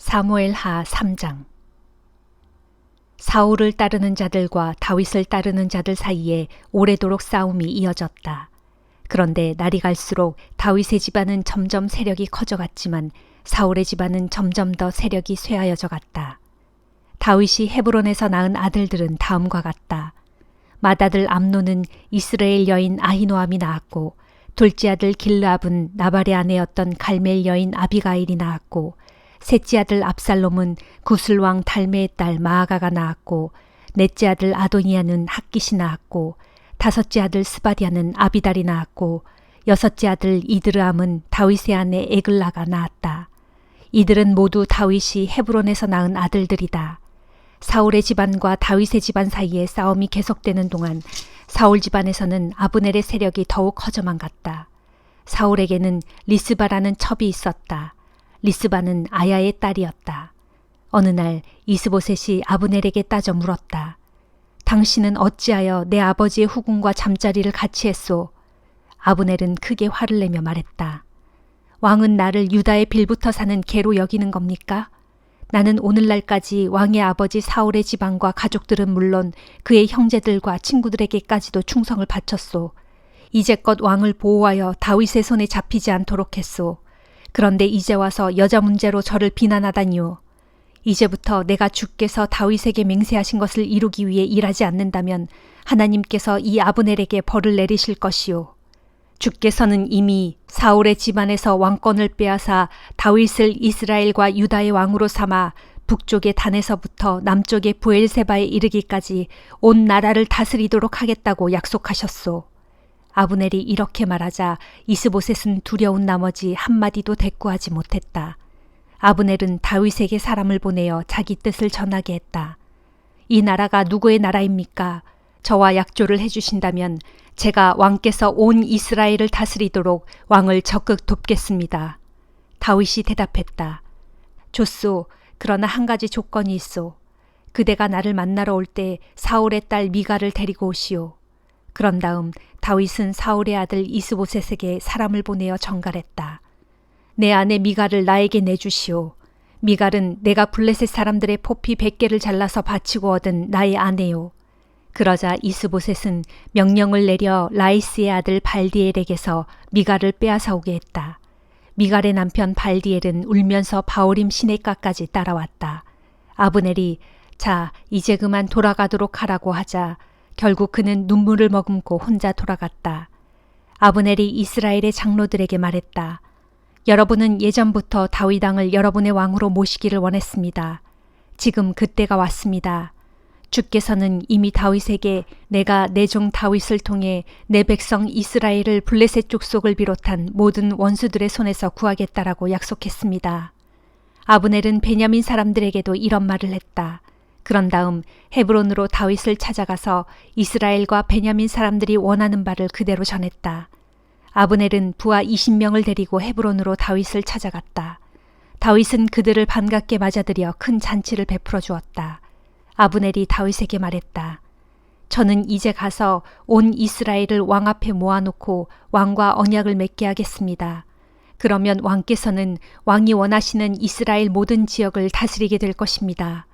사무엘하 3장. 사울을 따르는 자들과 다윗을 따르는 자들 사이에 오래도록 싸움이 이어졌다. 그런데 날이 갈수록 다윗의 집안은 점점 세력이 커져갔지만 사울의 집안은 점점 더 세력이 쇠하여져 갔다. 다윗이 헤브론에서 낳은 아들들은 다음과 같다. 맏아들 암논은 이스라엘 여인 아히노암이 낳았고, 둘째 아들 길르압은 나발의 아내였던 갈멜 여인 아비가일이 낳았고, 셋째 아들 압살롬은 구슬 왕 달메의 딸 마아가가 낳았고, 넷째 아들 아도니아는 핫깃이 낳았고, 다섯째 아들 스바디아는 아비달이 낳았고, 여섯째 아들 이드르암은 다윗의 아내 에글라가 낳았다. 이들은 모두 다윗이 헤브론에서 낳은 아들들이다. 사울의 집안과 다윗의 집안 사이에 싸움이 계속되는 동안 사울 집안에서는 아브넬의 세력이 더욱 커져만 갔다. 사울에게는 리스바라는 첩이 있었다. 리스바는 아야의 딸이었다. 어느 날 이스보셋이 아브넬에게 따져 물었다. 당신은 어찌하여 내 아버지의 후궁과 잠자리를 같이 했소? 아브넬은 크게 화를 내며 말했다. 왕은 나를 유다의 빌부터 사는 개로 여기는 겁니까? 나는 오늘날까지 왕의 아버지 사울의 집안과 가족들은 물론 그의 형제들과 친구들에게까지도 충성을 바쳤소. 이제껏 왕을 보호하여 다윗의 손에 잡히지 않도록 했소. 그런데 이제 와서 여자 문제로 저를 비난하다니요. 이제부터 내가 주께서 다윗에게 맹세하신 것을 이루기 위해 일하지 않는다면 하나님께서 이 아브넬에게 벌을 내리실 것이요. 주께서는 이미 사울의 집안에서 왕권을 빼앗아 다윗을 이스라엘과 유다의 왕으로 삼아 북쪽의 단에서부터 남쪽의 브엘세바에 이르기까지 온 나라를 다스리도록 하겠다고 약속하셨소. 아브넬이 이렇게 말하자 이스보셋은 두려운 나머지 한마디도 대꾸하지 못했다. 아브넬은 다윗에게 사람을 보내어 자기 뜻을 전하게 했다. 이 나라가 누구의 나라입니까? 저와 약조를 해주신다면 제가 왕께서 온 이스라엘을 다스리도록 왕을 적극 돕겠습니다. 다윗이 대답했다. 좋소. 그러나 한 가지 조건이 있소. 그대가 나를 만나러 올 때 사울의 딸 미갈을 데리고 오시오. 그런 다음 다윗은 사울의 아들 이스보셋에게 사람을 보내어 전갈했다. 내 아내 미갈을 나에게 내주시오. 미갈은 내가 블레셋 사람들의 포피 100개를 잘라서 바치고 얻은 나의 아내요. 그러자 이스보셋은 명령을 내려 라이스의 아들 발디엘에게서 미갈을 빼앗아 오게 했다. 미갈의 남편 발디엘은 울면서 바오림 시내가까지 따라왔다. 아브넬이 자, 이제 그만 돌아가도록 하라고 하자 결국 그는 눈물을 머금고 혼자 돌아갔다. 아브넬이 이스라엘의 장로들에게 말했다. 여러분은 예전부터 다윗 왕을 여러분의 왕으로 모시기를 원했습니다. 지금 그때가 왔습니다. 주께서는 이미 다윗에게 내가 내 종 다윗을 통해 내 백성 이스라엘을 블레셋 족속을 비롯한 모든 원수들의 손에서 구하겠다라고 약속했습니다. 아브넬은 베냐민 사람들에게도 이런 말을 했다. 그런 다음 헤브론으로 다윗을 찾아가서 이스라엘과 베냐민 사람들이 원하는 바를 그대로 전했다. 아브넬은 부하 20명을 데리고 헤브론으로 다윗을 찾아갔다. 다윗은 그들을 반갑게 맞아들여 큰 잔치를 베풀어 주었다. 아브넬이 다윗에게 말했다. 저는 이제 가서 온 이스라엘을 왕 앞에 모아놓고 왕과 언약을 맺게 하겠습니다. 그러면 왕께서는 왕이 원하시는 이스라엘 모든 지역을 다스리게 될 것입니다.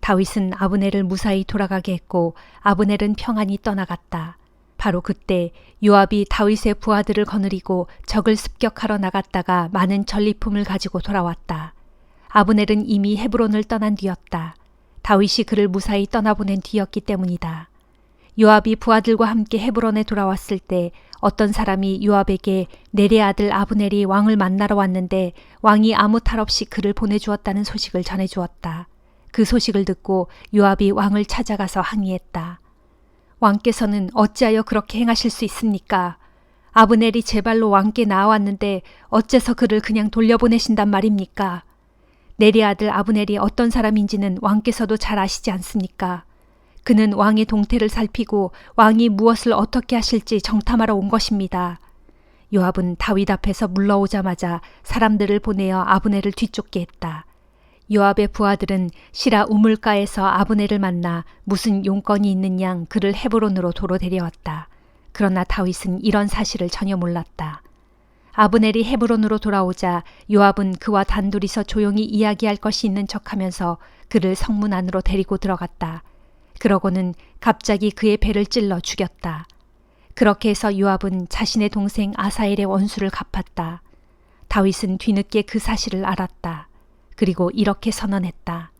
다윗은 아브넬을 무사히 돌아가게 했고 아브넬은 평안히 떠나갔다. 바로 그때 요압이 다윗의 부하들을 거느리고 적을 습격하러 나갔다가 많은 전리품을 가지고 돌아왔다. 아브넬은 이미 헤브론을 떠난 뒤였다. 다윗이 그를 무사히 떠나보낸 뒤였기 때문이다. 요압이 부하들과 함께 헤브론에 돌아왔을 때 어떤 사람이 요압에게 넬의 아들 아브넬이 왕을 만나러 왔는데 왕이 아무 탈 없이 그를 보내주었다는 소식을 전해주었다. 그 소식을 듣고 요압이 왕을 찾아가서 항의했다. 왕께서는 어찌하여 그렇게 행하실 수 있습니까? 아브넬이 제 발로 왕께 나아왔는데 어째서 그를 그냥 돌려보내신단 말입니까? 넬의 아들 아브넬이 어떤 사람인지는 왕께서도 잘 아시지 않습니까? 그는 왕의 동태를 살피고 왕이 무엇을 어떻게 하실지 정탐하러 온 것입니다. 요압은 다윗 앞에서 물러오자마자 사람들을 보내어 아브넬을 뒤쫓게 했다. 요압의 부하들은 시라 우물가에서 아브넬을 만나 무슨 용건이 있는 양 그를 헤브론으로 도로 데려왔다. 그러나 다윗은 이런 사실을 전혀 몰랐다. 아브넬이 헤브론으로 돌아오자 요압은 그와 단둘이서 조용히 이야기할 것이 있는 척하면서 그를 성문 안으로 데리고 들어갔다. 그러고는 갑자기 그의 배를 찔러 죽였다. 그렇게 해서 요압은 자신의 동생 아사엘의 원수를 갚았다. 다윗은 뒤늦게 그 사실을 알았다. 그리고 이렇게 선언했다.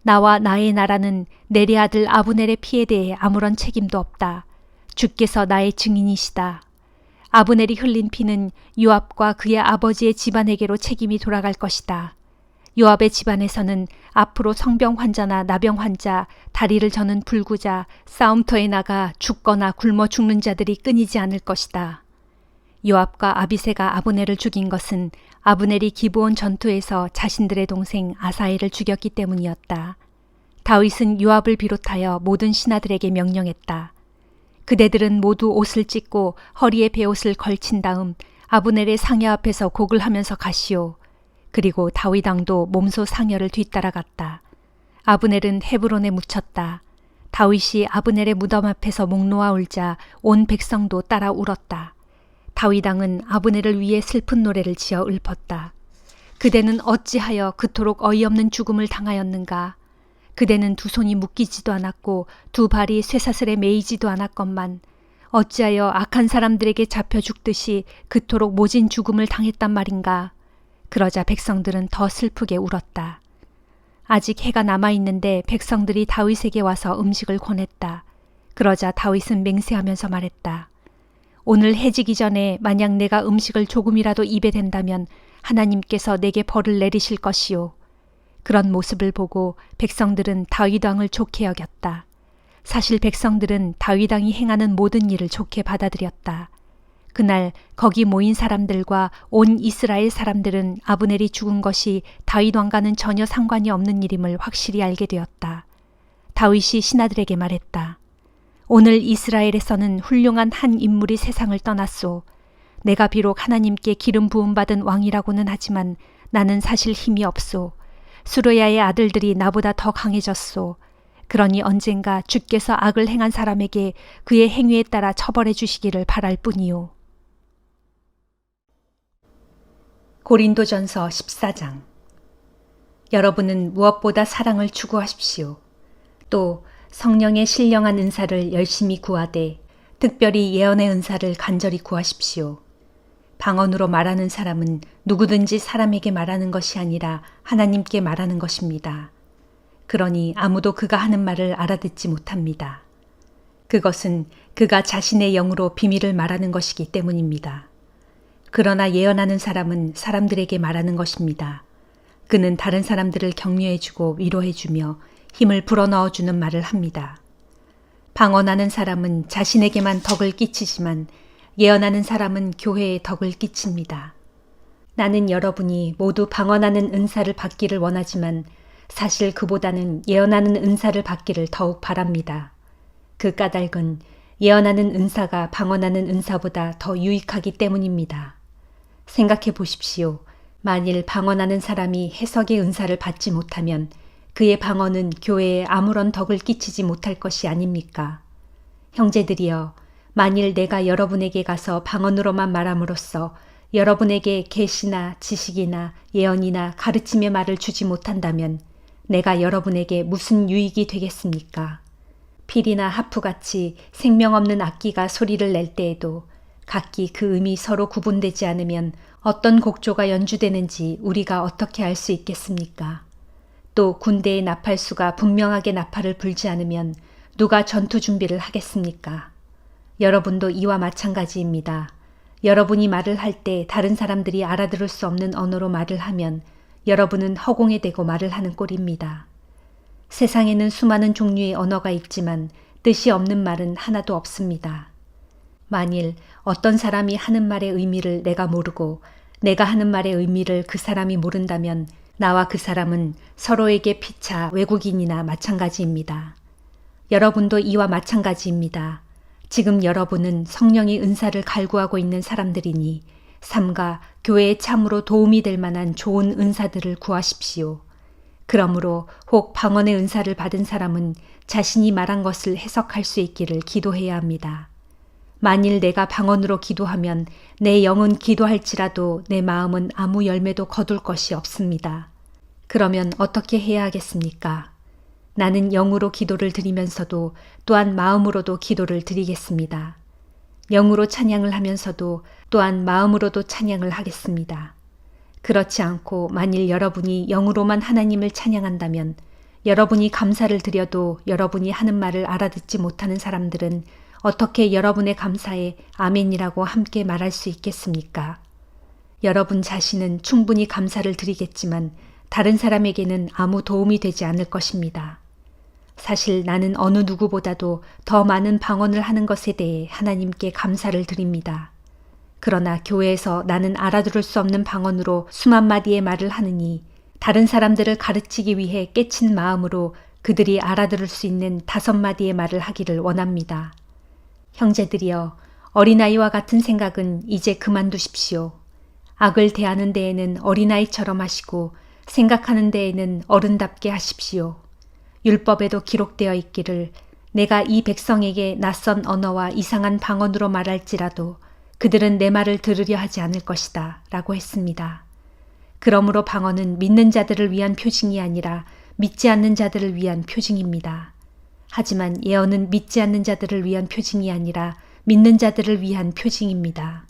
나와 나의 나라는 내리 아들 아브넬의 피에 대해 아무런 책임도 없다. 주께서 나의 증인이시다. 아브넬이 흘린 피는 요압과 그의 아버지의 집안에게로 책임이 돌아갈 것이다. 요압의 집안에서는 앞으로 성병 환자나 나병 환자, 다리를 저는 불구자, 싸움터에 나가 죽거나 굶어 죽는 자들이 끊이지 않을 것이다. 요압과 아비새가 아브넬을 죽인 것은 아브넬이 기브온 전투에서 자신들의 동생 아사엘을 죽였기 때문이었다. 다윗은 요압을 비롯하여 모든 신하들에게 명령했다. 그대들은 모두 옷을 찢고 허리에 베옷을 걸친 다음 아브넬의 상여 앞에서 곡을 하면서 가시오. 그리고 다윗 왕도 몸소 상여를 뒤따라갔다. 아브넬은 헤브론에 묻혔다. 다윗이 아브넬의 무덤 앞에서 목 놓아 울자 온 백성도 따라 울었다. 다윗 왕은 아브넬을 위해 슬픈 노래를 지어 읊었다. 그대는 어찌하여 그토록 어이없는 죽음을 당하였는가. 그대는 두 손이 묶이지도 않았고 두 발이 쇠사슬에 매이지도 않았건만 어찌하여 악한 사람들에게 잡혀 죽듯이 그토록 모진 죽음을 당했단 말인가. 그러자 백성들은 더 슬프게 울었다. 아직 해가 남아있는데 백성들이 다윗에게 와서 음식을 권했다. 그러자 다윗은 맹세하면서 말했다. 오늘 해지기 전에 만약 내가 음식을 조금이라도 입에 댄다면 하나님께서 내게 벌을 내리실 것이요. 그런 모습을 보고 백성들은 다윗 왕을 좋게 여겼다. 사실 백성들은 다윗 왕이 행하는 모든 일을 좋게 받아들였다. 그날 거기 모인 사람들과 온 이스라엘 사람들은 아브넬이 죽은 것이 다윗 왕과는 전혀 상관이 없는 일임을 확실히 알게 되었다. 다윗이 신하들에게 말했다. 오늘 이스라엘에서는 훌륭한 한 인물이 세상을 떠났소. 내가 비록 하나님께 기름 부음받은 왕이라고는 하지만 나는 사실 힘이 없소. 수르야의 아들들이 나보다 더 강해졌소. 그러니 언젠가 주께서 악을 행한 사람에게 그의 행위에 따라 처벌해 주시기를 바랄 뿐이요. 고린도전서 14장. 여러분은 무엇보다 사랑을 추구하십시오. 또 성령의 신령한 은사를 열심히 구하되 특별히 예언의 은사를 간절히 구하십시오. 방언으로 말하는 사람은 누구든지 사람에게 말하는 것이 아니라 하나님께 말하는 것입니다. 그러니 아무도 그가 하는 말을 알아듣지 못합니다. 그것은 그가 자신의 영으로 비밀을 말하는 것이기 때문입니다. 그러나 예언하는 사람은 사람들에게 말하는 것입니다. 그는 다른 사람들을 격려해주고 위로해주며 힘을 불어넣어주는 말을 합니다. 방언하는 사람은 자신에게만 덕을 끼치지만 예언하는 사람은 교회에 덕을 끼칩니다. 나는 여러분이 모두 방언하는 은사를 받기를 원하지만 사실 그보다는 예언하는 은사를 받기를 더욱 바랍니다. 그 까닭은 예언하는 은사가 방언하는 은사보다 더 유익하기 때문입니다. 생각해 보십시오. 만일 방언하는 사람이 해석의 은사를 받지 못하면 그의 방언은 교회에 아무런 덕을 끼치지 못할 것이 아닙니까? 형제들이여, 만일 내가 여러분에게 가서 방언으로만 말함으로써 여러분에게 계시나 지식이나 예언이나 가르침의 말을 주지 못한다면 내가 여러분에게 무슨 유익이 되겠습니까? 필이나 하프같이 생명 없는 악기가 소리를 낼 때에도 각기 그 음이 서로 구분되지 않으면 어떤 곡조가 연주되는지 우리가 어떻게 알 수 있겠습니까? 또 군대의 나팔수가 분명하게 나팔을 불지 않으면 누가 전투 준비를 하겠습니까? 여러분도 이와 마찬가지입니다. 여러분이 말을 할 때 다른 사람들이 알아들을 수 없는 언어로 말을 하면 여러분은 허공에 대고 말을 하는 꼴입니다. 세상에는 수많은 종류의 언어가 있지만 뜻이 없는 말은 하나도 없습니다. 만일 어떤 사람이 하는 말의 의미를 내가 모르고 내가 하는 말의 의미를 그 사람이 모른다면 나와 그 사람은 서로에게 피차 외국인이나 마찬가지입니다. 여러분도 이와 마찬가지입니다. 지금 여러분은 성령의 은사를 갈구하고 있는 사람들이니 삼가 교회에 참으로 도움이 될 만한 좋은 은사들을 구하십시오. 그러므로 혹 방언의 은사를 받은 사람은 자신이 말한 것을 해석할 수 있기를 기도해야 합니다. 만일 내가 방언으로 기도하면 내 영은 기도할지라도 내 마음은 아무 열매도 거둘 것이 없습니다. 그러면 어떻게 해야 하겠습니까? 나는 영으로 기도를 드리면서도 또한 마음으로도 기도를 드리겠습니다. 영으로 찬양을 하면서도 또한 마음으로도 찬양을 하겠습니다. 그렇지 않고 만일 여러분이 영으로만 하나님을 찬양한다면 여러분이 감사를 드려도 여러분이 하는 말을 알아듣지 못하는 사람들은 어떻게 여러분의 감사에 아멘이라고 함께 말할 수 있겠습니까? 여러분 자신은 충분히 감사를 드리겠지만 다른 사람에게는 아무 도움이 되지 않을 것입니다. 사실 나는 어느 누구보다도 더 많은 방언을 하는 것에 대해 하나님께 감사를 드립니다. 그러나 교회에서 나는 알아들을 수 없는 방언으로 수만 마디의 말을 하느니 다른 사람들을 가르치기 위해 깨친 마음으로 그들이 알아들을 수 있는 5마디의 말을 하기를 원합니다. 형제들이여, 어린아이와 같은 생각은 이제 그만두십시오. 악을 대하는 데에는 어린아이처럼 하시고 생각하는 데에는 어른답게 하십시오. 율법에도 기록되어 있기를 내가 이 백성에게 낯선 언어와 이상한 방언으로 말할지라도 그들은 내 말을 들으려 하지 않을 것이다 라고 했습니다. 그러므로 방언은 믿는 자들을 위한 표징이 아니라 믿지 않는 자들을 위한 표징입니다. 하지만 예언은 믿지 않는 자들을 위한 표징이 아니라 믿는 자들을 위한 표징입니다.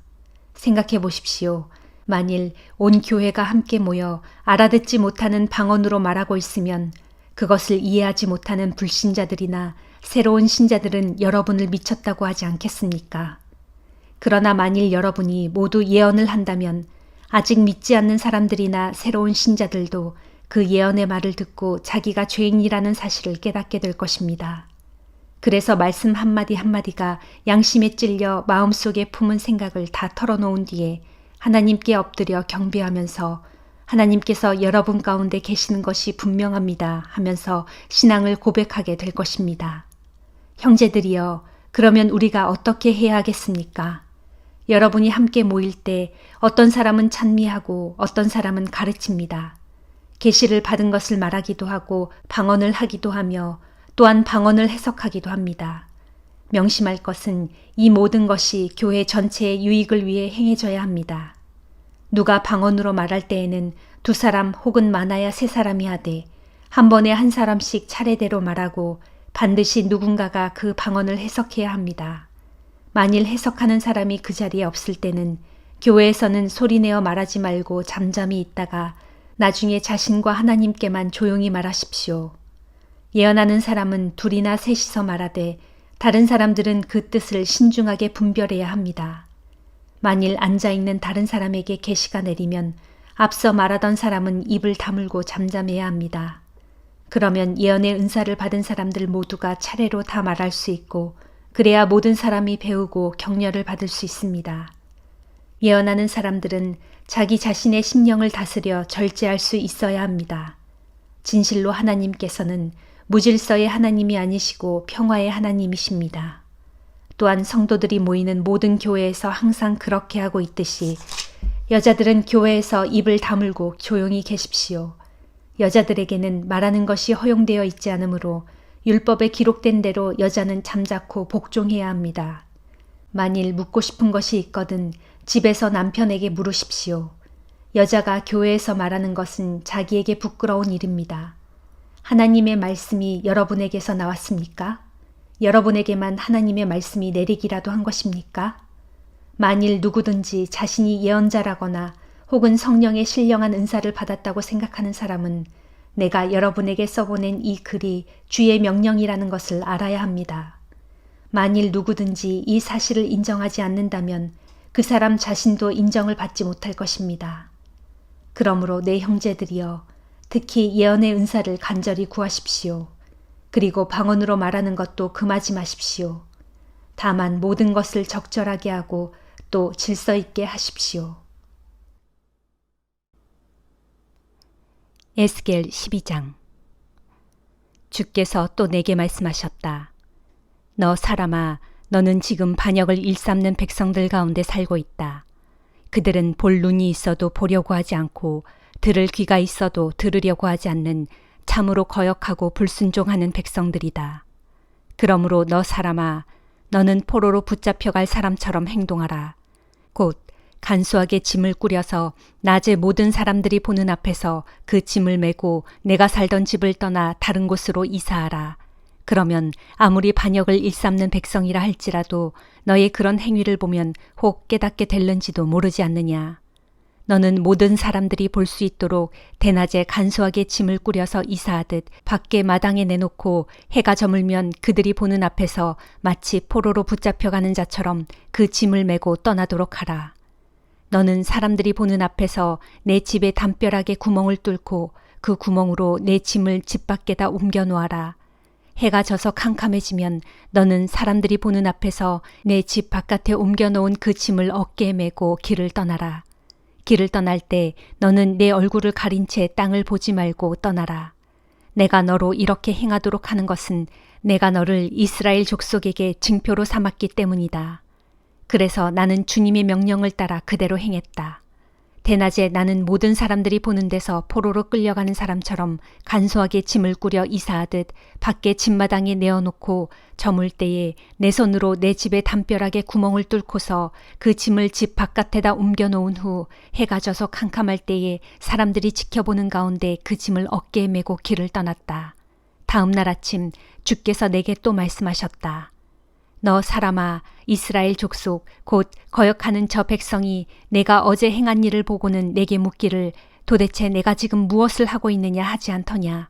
생각해 보십시오. 만일 온 교회가 함께 모여 알아듣지 못하는 방언으로 말하고 있으면 그것을 이해하지 못하는 불신자들이나 새로운 신자들은 여러분을 미쳤다고 하지 않겠습니까? 그러나 만일 여러분이 모두 예언을 한다면 아직 믿지 않는 사람들이나 새로운 신자들도 그 예언의 말을 듣고 자기가 죄인이라는 사실을 깨닫게 될 것입니다. 그래서 말씀 한마디 한마디가 양심에 찔려 마음속에 품은 생각을 다 털어놓은 뒤에 하나님께 엎드려 경배하면서 하나님께서 여러분 가운데 계시는 것이 분명합니다 하면서 신앙을 고백하게 될 것입니다. 형제들이여, 그러면 우리가 어떻게 해야 하겠습니까? 여러분이 함께 모일 때 어떤 사람은 찬미하고 어떤 사람은 가르칩니다. 계시를 받은 것을 말하기도 하고 방언을 하기도 하며 또한 방언을 해석하기도 합니다. 명심할 것은 이 모든 것이 교회 전체의 유익을 위해 행해져야 합니다. 누가 방언으로 말할 때에는 2사람 혹은 많아야 3사람이 하되 한 번에 한 사람씩 차례대로 말하고 반드시 누군가가 그 방언을 해석해야 합니다. 만일 해석하는 사람이 그 자리에 없을 때는 교회에서는 소리내어 말하지 말고 잠잠히 있다가 나중에 자신과 하나님께만 조용히 말하십시오. 예언하는 사람은 2이나 3이서 말하되 다른 사람들은 그 뜻을 신중하게 분별해야 합니다. 만일 앉아있는 다른 사람에게 계시가 내리면 앞서 말하던 사람은 입을 다물고 잠잠해야 합니다. 그러면 예언의 은사를 받은 사람들 모두가 차례로 다 말할 수 있고 그래야 모든 사람이 배우고 격려를 받을 수 있습니다. 예언하는 사람들은 자기 자신의 심령을 다스려 절제할 수 있어야 합니다. 진실로 하나님께서는 무질서의 하나님이 아니시고 평화의 하나님이십니다. 또한 성도들이 모이는 모든 교회에서 항상 그렇게 하고 있듯이 여자들은 교회에서 입을 다물고 조용히 계십시오. 여자들에게는 말하는 것이 허용되어 있지 않으므로 율법에 기록된 대로 여자는 잠자코 복종해야 합니다. 만일 묻고 싶은 것이 있거든 집에서 남편에게 물으십시오. 여자가 교회에서 말하는 것은 자기에게 부끄러운 일입니다. 하나님의 말씀이 여러분에게서 나왔습니까? 여러분에게만 하나님의 말씀이 내리기라도 한 것입니까? 만일 누구든지 자신이 예언자라거나 혹은 성령의 신령한 은사를 받았다고 생각하는 사람은 내가 여러분에게 써보낸 이 글이 주의 명령이라는 것을 알아야 합니다. 만일 누구든지 이 사실을 인정하지 않는다면 그 사람 자신도 인정을 받지 못할 것입니다. 그러므로 내 형제들이여, 특히 예언의 은사를 간절히 구하십시오. 그리고 방언으로 말하는 것도 금하지 마십시오. 다만 모든 것을 적절하게 하고 또 질서 있게 하십시오. 에스겔 12장. 주께서 또 내게 말씀하셨다. 너 사람아, 너는 지금 반역을 일삼는 백성들 가운데 살고 있다. 그들은 볼 눈이 있어도 보려고 하지 않고 들을 귀가 있어도 들으려고 하지 않는 참으로 거역하고 불순종하는 백성들이다. 그러므로 너 사람아, 너는 포로로 붙잡혀갈 사람처럼 행동하라. 곧 간소하게 짐을 꾸려서 낮에 모든 사람들이 보는 앞에서 그 짐을 메고 내가 살던 집을 떠나 다른 곳으로 이사하라. 그러면 아무리 반역을 일삼는 백성이라 할지라도 너의 그런 행위를 보면 혹 깨닫게 될는지도 모르지 않느냐. 너는 모든 사람들이 볼 수 있도록 대낮에 간소하게 짐을 꾸려서 이사하듯 밖에 마당에 내놓고 해가 저물면 그들이 보는 앞에서 마치 포로로 붙잡혀가는 자처럼 그 짐을 메고 떠나도록 하라. 너는 사람들이 보는 앞에서 내 집에 담벼락에 구멍을 뚫고 그 구멍으로 내 짐을 집 밖에다 옮겨 놓아라. 해가 져서 캄캄해지면 너는 사람들이 보는 앞에서 내 집 바깥에 옮겨 놓은 그 짐을 어깨에 메고 길을 떠나라. 길을 떠날 때 너는 내 얼굴을 가린 채 땅을 보지 말고 떠나라. 내가 너로 이렇게 행하도록 하는 것은 내가 너를 이스라엘 족속에게 징표로 삼았기 때문이다. 그래서 나는 주님의 명령을 따라 그대로 행했다. 대낮에 나는 모든 사람들이 보는 데서 포로로 끌려가는 사람처럼 간소하게 짐을 꾸려 이사하듯 밖에 집마당에 내어놓고 저물 때에 내 손으로 내 집의 담벼락에 구멍을 뚫고서 그 짐을 집 바깥에다 옮겨 놓은 후 해가 져서 캄캄할 때에 사람들이 지켜보는 가운데 그 짐을 어깨에 메고 길을 떠났다. 다음 날 아침 주께서 내게 또 말씀하셨다. 너 사람아, 이스라엘 족속 곧 거역하는 저 백성이 내가 어제 행한 일을 보고는 내게 묻기를 도대체 내가 지금 무엇을 하고 있느냐 하지 않더냐.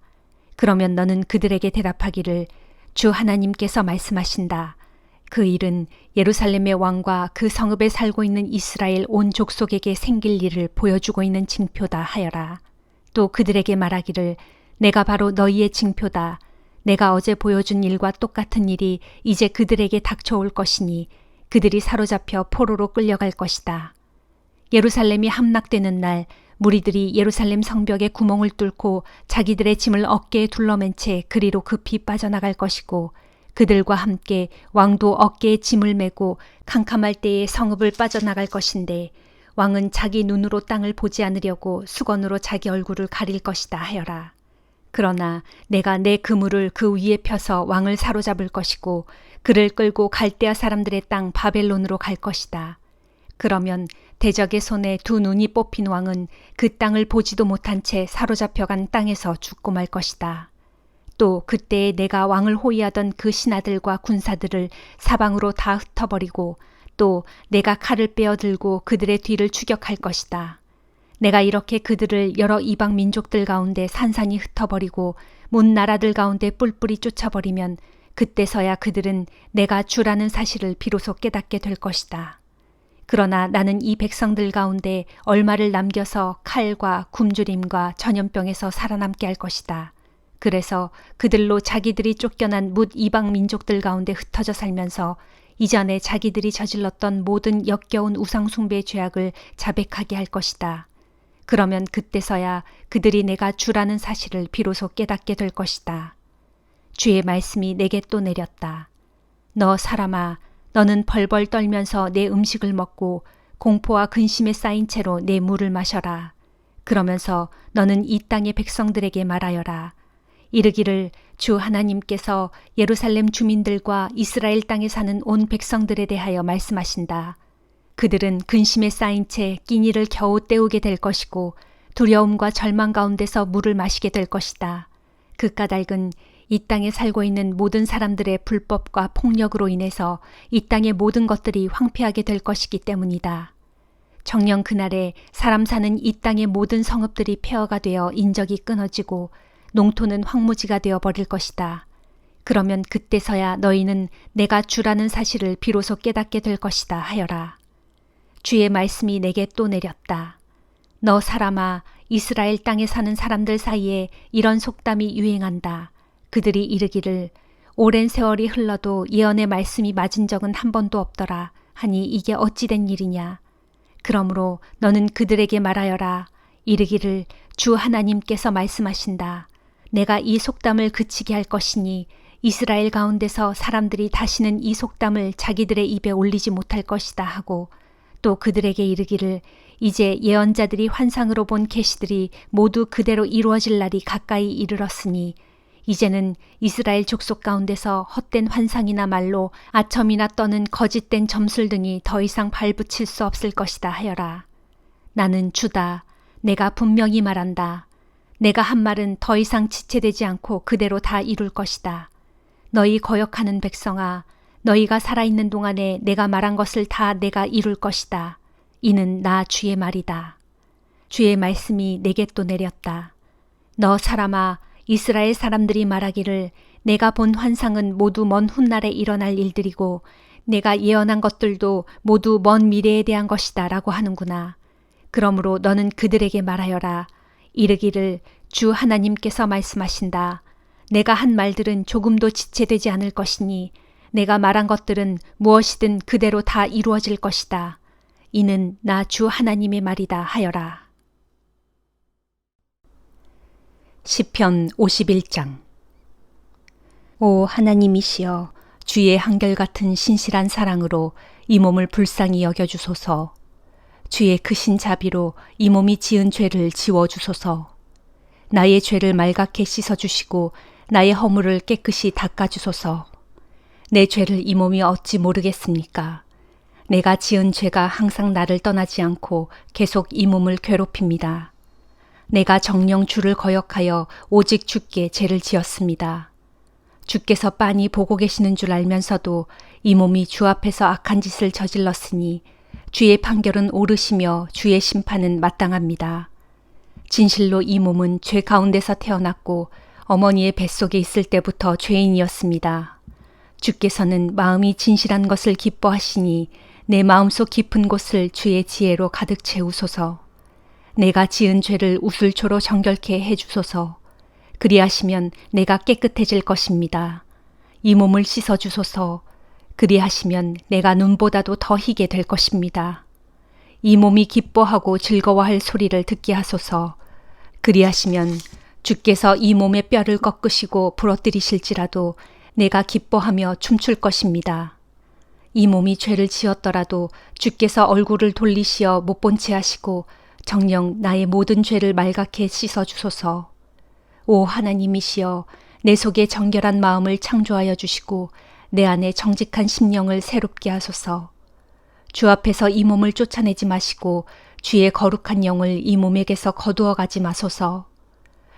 그러면 너는 그들에게 대답하기를 주 하나님께서 말씀하신다. 그 일은 예루살렘의 왕과 그 성읍에 살고 있는 이스라엘 온 족속에게 생길 일을 보여주고 있는 징표다 하여라. 또 그들에게 말하기를 내가 바로 너희의 징표다. 내가 어제 보여준 일과 똑같은 일이 이제 그들에게 닥쳐올 것이니 그들이 사로잡혀 포로로 끌려갈 것이다. 예루살렘이 함락되는 날 무리들이 예루살렘 성벽에 구멍을 뚫고 자기들의 짐을 어깨에 둘러맨 채 그리로 급히 빠져나갈 것이고 그들과 함께 왕도 어깨에 짐을 메고 캄캄할 때에 성읍을 빠져나갈 것인데 왕은 자기 눈으로 땅을 보지 않으려고 수건으로 자기 얼굴을 가릴 것이다 하여라. 그러나 내가 내 그물을 그 위에 펴서 왕을 사로잡을 것이고 그를 끌고 갈대아 사람들의 땅 바벨론으로 갈 것이다. 그러면 대적의 손에 두 눈이 뽑힌 왕은 그 땅을 보지도 못한 채 사로잡혀간 땅에서 죽고 말 것이다. 또 그때에 내가 왕을 호위하던 그 신하들과 군사들을 사방으로 다 흩어버리고 또 내가 칼을 빼어 들고 그들의 뒤를 추격할 것이다. 내가 이렇게 그들을 여러 이방 민족들 가운데 산산이 흩어버리고 문 나라들 가운데 뿔뿔이 쫓아버리면 그때서야 그들은 내가 주라는 사실을 비로소 깨닫게 될 것이다. 그러나 나는 이 백성들 가운데 얼마를 남겨서 칼과 굶주림과 전염병에서 살아남게 할 것이다. 그래서 그들로 자기들이 쫓겨난 뭇 이방 민족들 가운데 흩어져 살면서 이전에 자기들이 저질렀던 모든 역겨운 우상숭배의 죄악을 자백하게 할 것이다. 그러면 그때서야 그들이 내가 주라는 사실을 비로소 깨닫게 될 것이다. 주의 말씀이 내게 또 내렸다. 너 사람아, 너는 벌벌 떨면서 내 음식을 먹고 공포와 근심에 쌓인 채로 내 물을 마셔라. 그러면서 너는 이 땅의 백성들에게 말하여라. 이르기를 주 하나님께서 예루살렘 주민들과 이스라엘 땅에 사는 온 백성들에 대하여 말씀하신다. 그들은 근심에 쌓인 채 끼니를 겨우 때우게 될 것이고 두려움과 절망 가운데서 물을 마시게 될 것이다. 그 까닭은 이 땅에 살고 있는 모든 사람들의 불법과 폭력으로 인해서 이 땅의 모든 것들이 황폐하게 될 것이기 때문이다. 정녕 그날에 사람 사는 이 땅의 모든 성읍들이 폐허가 되어 인적이 끊어지고 농토는 황무지가 되어 버릴 것이다. 그러면 그때서야 너희는 내가 주라는 사실을 비로소 깨닫게 될 것이다 하여라. 주의 말씀이 내게 또 내렸다. 너 사람아, 이스라엘 땅에 사는 사람들 사이에 이런 속담이 유행한다. 그들이 이르기를 오랜 세월이 흘러도 예언의 말씀이 맞은 적은 한 번도 없더라 하니 이게 어찌 된 일이냐. 그러므로 너는 그들에게 말하여라. 이르기를 주 하나님께서 말씀하신다. 내가 이 속담을 그치게 할 것이니 이스라엘 가운데서 사람들이 다시는 이 속담을 자기들의 입에 올리지 못할 것이다 하고 또 그들에게 이르기를 이제 예언자들이 환상으로 본 계시들이 모두 그대로 이루어질 날이 가까이 이르렀으니 이제는 이스라엘 족속 가운데서 헛된 환상이나 말로 아첨이나 떠는 거짓된 점술 등이 더 이상 발붙일 수 없을 것이다 하여라. 나는 주다. 내가 분명히 말한다. 내가 한 말은 더 이상 지체되지 않고 그대로 다 이룰 것이다. 너희 거역하는 백성아, 너희가 살아있는 동안에 내가 말한 것을 다 내가 이룰 것이다. 이는 나 주의 말이다. 주의 말씀이 내게 또 내렸다. 너 사람아, 이스라엘 사람들이 말하기를 내가 본 환상은 모두 먼 훗날에 일어날 일들이고 내가 예언한 것들도 모두 먼 미래에 대한 것이다 라고 하는구나. 그러므로 너는 그들에게 말하여라. 이르기를 주 하나님께서 말씀하신다. 내가 한 말들은 조금도 지체되지 않을 것이니 내가 말한 것들은 무엇이든 그대로 다 이루어질 것이다. 이는 나 주 하나님의 말이다 하여라. 시편 51장. 오 하나님이시여, 주의 한결같은 신실한 사랑으로 이 몸을 불쌍히 여겨주소서. 주의 크신 자비로 이 몸이 지은 죄를 지워주소서. 나의 죄를 말갛게 씻어주시고 나의 허물을 깨끗이 닦아주소서. 내 죄를 이 몸이 어찌 모르겠습니까? 내가 지은 죄가 항상 나를 떠나지 않고 계속 이 몸을 괴롭힙니다. 내가 정녕 주를 거역하여 오직 주께 죄를 지었습니다. 주께서 빤히 보고 계시는 줄 알면서도 이 몸이 주 앞에서 악한 짓을 저질렀으니 주의 판결은 옳으시며 주의 심판은 마땅합니다. 진실로 이 몸은 죄 가운데서 태어났고 어머니의 뱃속에 있을 때부터 죄인이었습니다. 주께서는 마음이 진실한 것을 기뻐하시니 내 마음속 깊은 곳을 주의 지혜로 가득 채우소서. 내가 지은 죄를 우슬초로 정결케 해주소서. 그리하시면 내가 깨끗해질 것입니다. 이 몸을 씻어주소서. 그리하시면 내가 눈보다도 더 희게 될 것입니다. 이 몸이 기뻐하고 즐거워할 소리를 듣게 하소서. 그리하시면 주께서 이 몸의 뼈를 꺾으시고 부러뜨리실지라도 내가 기뻐하며 춤출 것입니다. 이 몸이 죄를 지었더라도 주께서 얼굴을 돌리시어 못 본 채 하시고 정녕 나의 모든 죄를 말갛게 씻어주소서. 오 하나님이시여, 내 속에 정결한 마음을 창조하여 주시고 내 안에 정직한 심령을 새롭게 하소서. 주 앞에서 이 몸을 쫓아내지 마시고 주의 거룩한 영을 이 몸에게서 거두어 가지 마소서.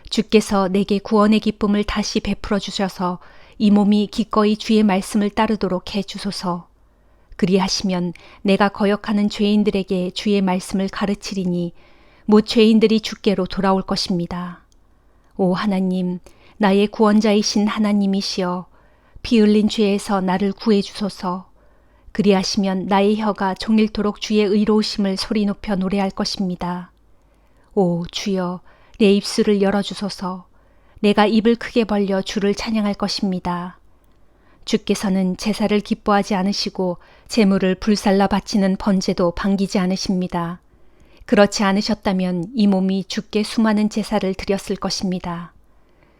주께서 내게 구원의 기쁨을 다시 베풀어 주셔서 이 몸이 기꺼이 주의 말씀을 따르도록 해 주소서. 그리하시면 내가 거역하는 죄인들에게 주의 말씀을 가르치리니 못 죄인들이 주께로 돌아올 것입니다. 오 하나님, 나의 구원자이신 하나님이시여, 피 흘린 죄에서 나를 구해 주소서. 그리하시면 나의 혀가 종일토록 주의 의로우심을 소리 높여 노래할 것입니다. 오 주여, 내 입술을 열어주소서. 내가 입을 크게 벌려 주를 찬양할 것입니다. 주께서는 제사를 기뻐하지 않으시고 제물을 불살라 바치는 번제도 반기지 않으십니다. 그렇지 않으셨다면 이 몸이 주께 수많은 제사를 드렸을 것입니다.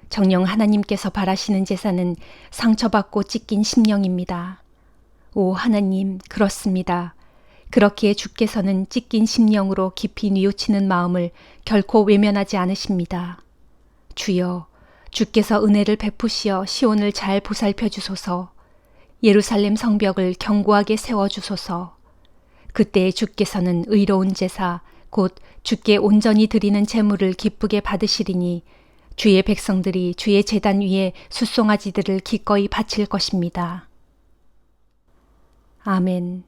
정녕 하나님께서 바라시는 제사는 상처받고 찢긴 심령입니다. 오 하나님, 그렇습니다. 그렇기에 주께서는 찢긴 심령으로 깊이 뉘우치는 마음을 결코 외면하지 않으십니다. 주여, 주께서 은혜를 베푸시어 시온을 잘 보살펴 주소서. 예루살렘 성벽을 견고하게 세워주소서. 그때 주께서는 의로운 제사, 곧 주께 온전히 드리는 제물을 기쁘게 받으시리니 주의 백성들이 주의 제단 위에 숫송아지들을 기꺼이 바칠 것입니다. 아멘.